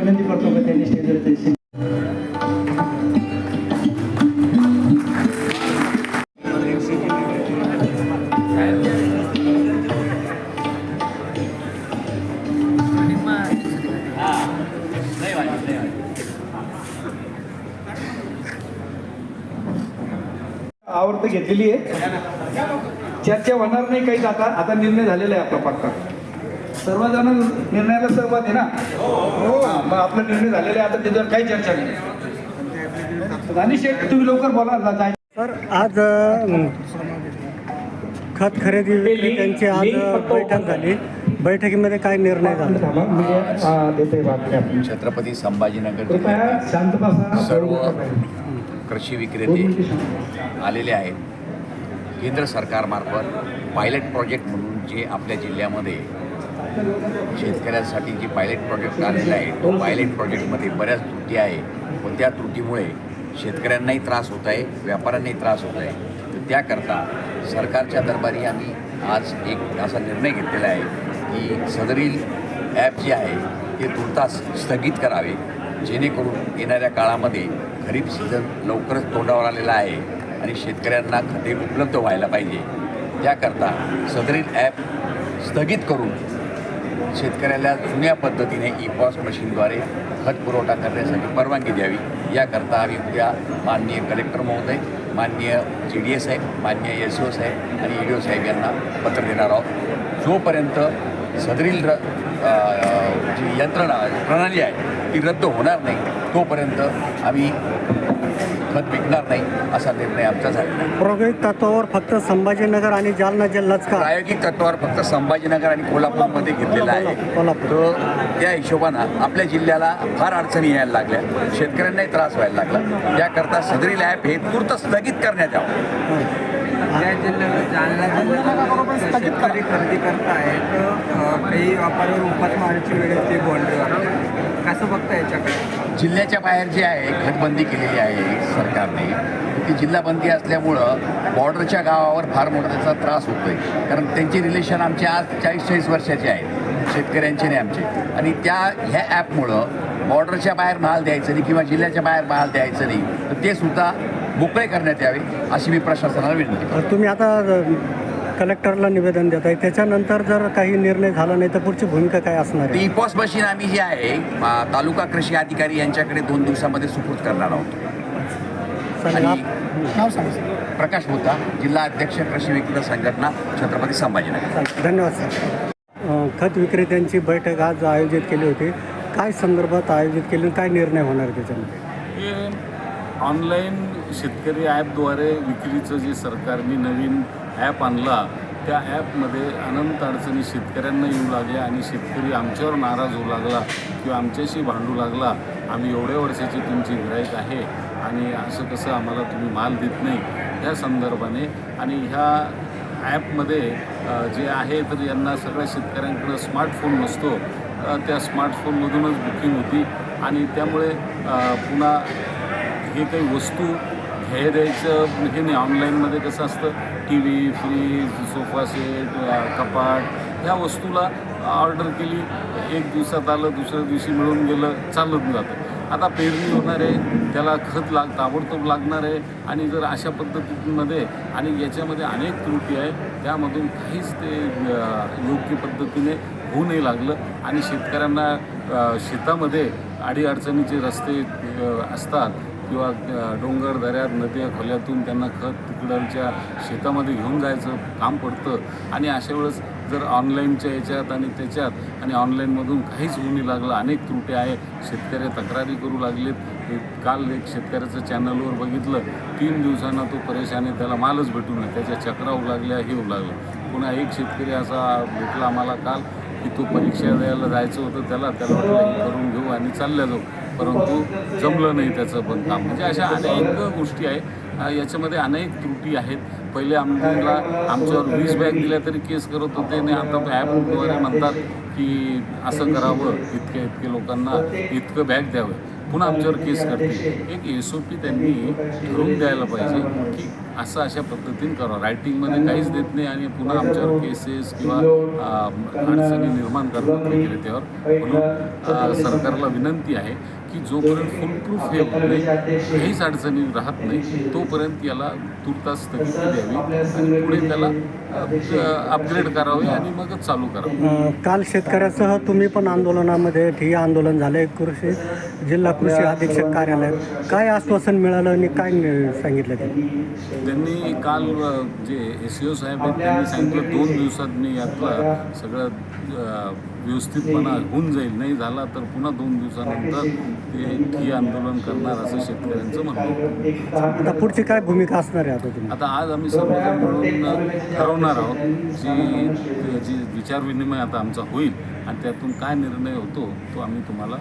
विनंती करतो की त्यांनी स्टेजवर आवर्त घेतलेली आहे. चर्चा होणार नाही काही. आता निर्णय झालेला आहे आपला पक्का. सर्वजण निर्णयाला सहमत आहे ना? मग आपला निर्णय झालेला आहे. आता त्याच्यावर काही चर्चा नाही. दानिश शेठ तुम्ही लवकर बोला. सर, आज खत खरेदी त्यांची आज बैठक झाली. बैठकीमध्ये काय निर्णय झाला? छत्रपती संभाजीनगर सर्व कृषी विक्रेते आलेले आहेत. केंद्र सरकारमार्फत पायलट प्रोजेक्ट म्हणून जे आपल्या जिल्ह्यामध्ये शेतकऱ्यांसाठी जे पायलट प्रोजेक्ट आलेला आहे, तो पायलट प्रोजेक्टमध्ये बऱ्याच त्रुटी आहे व त्या त्रुटीमुळे शेतकऱ्यांनाही त्रास होत आहे, व्यापाऱ्यांनाही त्रास होत आहे. तर त्याकरता सरकारच्या दरबारी आम्ही आज एक असा निर्णय घेतलेला आहे की सदरील ॲप जे आहे ते तुर्तास स्थगित करावे, जेणेकरून येणाऱ्या काळामध्ये खरीप सीझन लवकरच तोंडावर आलेला आहे आणि शेतकऱ्यांना खते उपलब्ध व्हायला पाहिजे. त्याकरता सदरील ॲप स्थगित करून शेतकऱ्याला जुन्या पद्धतीने ई-पॉस मशीनद्वारे खत पुरवठा करण्यासाठी परवानगी द्यावी. याकरता आम्ही उद्या माननीय कलेक्टर महोदय, माननीय GDS साहेब, माननीय SO साहेब आणि EDO साहेब यांना पत्र देणार आहोत. जोपर्यंत सदरील जी यंत्रणा प्रणाली आहे ती रद्द होणार नाही तोपर्यंत आम्ही खत विकणार नाही असा निर्णय आमचा झालेला आहे. प्रायोगिक तत्वावर फक्त संभाजीनगर आणि जालना जिल्हाच का? प्रायोगिक तत्वावर फक्त संभाजीनगर आणि कोल्हापूरमध्ये घेतलेला आहे. तर त्या हिशोबानं आपल्या जिल्ह्याला फार अडचणी यायला लागल्या, शेतकऱ्यांनाही त्रास व्हायला लागला. त्याकरता सदरील ॲप हे तूर्त स्थगित करण्यात यावं. या जिल्ह्याला जालना जिल्ह्यात शेतकरी खरेदी करतायत, काही व्यापाऱ्यावर उपासमारीची वेळ येते बॉन्ड्रीवर. कसं बघता याच्याकडे? जिल्ह्याच्या बाहेर जे आहे खतबंदी केलेली आहे सरकारने, ती जिल्हाबंदी असल्यामुळं बॉर्डरच्या गावावर फार मोठा त्याचा त्रास होतो आहे. कारण त्यांचे रिलेशन आमचे आज 40-40 वर्षाचे आहेत, शेतकऱ्यांचे नाही आमचे. आणि ह्या ॲपमुळं बॉर्डरच्या बाहेर माल द्यायचं नाही किंवा जिल्ह्याच्या बाहेर माल द्यायचं नाही, तर ते सुद्धा मोकळे करण्यात यावे अशी मी प्रशासनाला विनंती करतो. तुम्ही आता कलेक्टरला निवेदन देत आहे, त्याच्यानंतर जर काही निर्णय झाला नाही तर पुढची भूमिका काय असणार आहे? ई-पॉस मशीन आम्ही जे आहे तालुका कृषी अधिकारी यांच्याकडे 2 दिवसामध्ये सुपूर्द करणार आहोत. आणि प्रकाश होता, जिल्हा अध्यक्ष कृषी विक्रेता संघटना, छत्रपती संभाजीनगर. धन्यवाद सर. खत विक्रेत्यांची बैठक आज आयोजित केली होती. काय संदर्भात आयोजित केली, काय निर्णय होणार त्याच्यामध्ये? हे ऑनलाईन शेतकरी ॲपद्वारे विक्रीचं जे सरकारने नवीन ॲप आणला, त्या ॲपमध्ये अनंत अडचणी शेतकऱ्यांना येऊ लागल्या आणि शेतकरी आमच्यावर नाराज होऊ लागला किंवा आमच्याशी भांडू लागला. आम्ही एवढ्या वर्षाची तुमची गिऱ्हाईक आहे आणि असं कसं आम्हाला तुम्ही माल देत नाही, ह्या संदर्भाने. आणि ह्या ॲपमध्ये जे आहे तर यांना सगळ्या शेतकऱ्यांकडं स्मार्टफोन नसतो, त्या स्मार्टफोनमधूनच बुकिंग होती आणि त्यामुळे पुन्हा हे काही वस्तू द्यायचं हे नाही. ऑनलाईनमध्ये कसं असतं, TV, फ्रीज, सोफा सेट, कपाट, ह्या वस्तूला ऑर्डर केली, एक दिवसात आलं, दुसऱ्या दिवशी मिळून गेलं, चालत जातं. आता पेरणी होणार आहे, त्याला खत ताबडतोब लागणार आहे. आणि जर अशा पद्धतीमध्ये आणि याच्यामध्ये अनेक त्रुटी आहे, त्यामधून काहीच ते योग्य पद्धतीने होऊ नाही लागलं. आणि शेतकऱ्यांना शेतामध्ये अडीअडचणीचे रस्ते असतात किंवा डोंगर दऱ्यात नद्या खोल्यातून त्यांना खत तिकडच्या शेतामध्ये घेऊन जायचं काम पडतं. आणि अशा वेळेस जर ऑनलाईनच्या याच्यात आणि त्याच्यात आणि ऑनलाईनमधून काहीच होऊ नाही लागलं, अनेक त्रुटी आहे, शेतकरी तक्रारी करू लागलेत. काल एक शेतकऱ्याचं चॅनलवर बघितलं, 3 दिवसांना तो परेशान आहे, त्याला मालच भेटू नये, त्याच्या चक्रा होऊ लागल्या, हे होऊ लागलं. पुन्हा एक शेतकरी असा भेटला आम्हाला काल की तो परीक्षा द्यायला जायचं होतं, त्याला वाटलं करून घेऊ आणि चालल्या जाऊ, परंतु जमलं नाही त्याचं पण काम. म्हणजे अशा अनेक गोष्टी आहे, याच्यामध्ये अनेक त्रुटी आहेत. पहिले आमच्यावर 20 बॅग दिल्या तरी केस करत होते आणि आता ॲपद्वारे म्हणतात की असं करावं, इतके लोकांना इतकं बॅग द्यावं, पुन्हा आमच्यावर केस करतील. एक SOP त्यांनी ठरवून द्यायला पाहिजे की असं अशा पद्धतीने करावं. रायटिंगमध्ये काहीच देत नाही आणि पुन्हा आमच्यावर केसेस किंवा अडचणी निर्माण करतात विक्रेत्यावर. म्हणून सरकारला विनंती आहे की जोपर्यंत फुलप्रूफ हे होत नाही, काहीच अडचणी राहत नाही, तोपर्यंत याला तुर्तास स्थगिती द्यावी आणि पुढे त्याला अपग्रेड करावे आणि मगच चालू करावं. काल शेतकऱ्यासह तुम्ही पण आंदोलनामध्ये ठिय्या आंदोलन झाले जिल्हा कृषी अधीक्षक कार्यालयात. काय आश्वासन मिळालं आणि काय सांगितलं त्यांनी काल जे SEO साहेब आहेत त्यांनी सांगितलं 2 दिवसात मी यातलं सगळं व्यवस्थितपणा होऊन जाईल, नाही झाला तर पुन्हा 2 दिवसानंतर ते ठिय्या आंदोलन करणार असं शेतकऱ्यांचं म्हणणं होतं. आता पुढची काय भूमिका असणार आहे आता तुम्ही? आता आज आम्ही सर्वजण मिळून ठरवणार आहोत जी विचारविनिमय आता आमचा होईल आणि त्यातून काय निर्णय होतो तो आम्ही तुम्हाला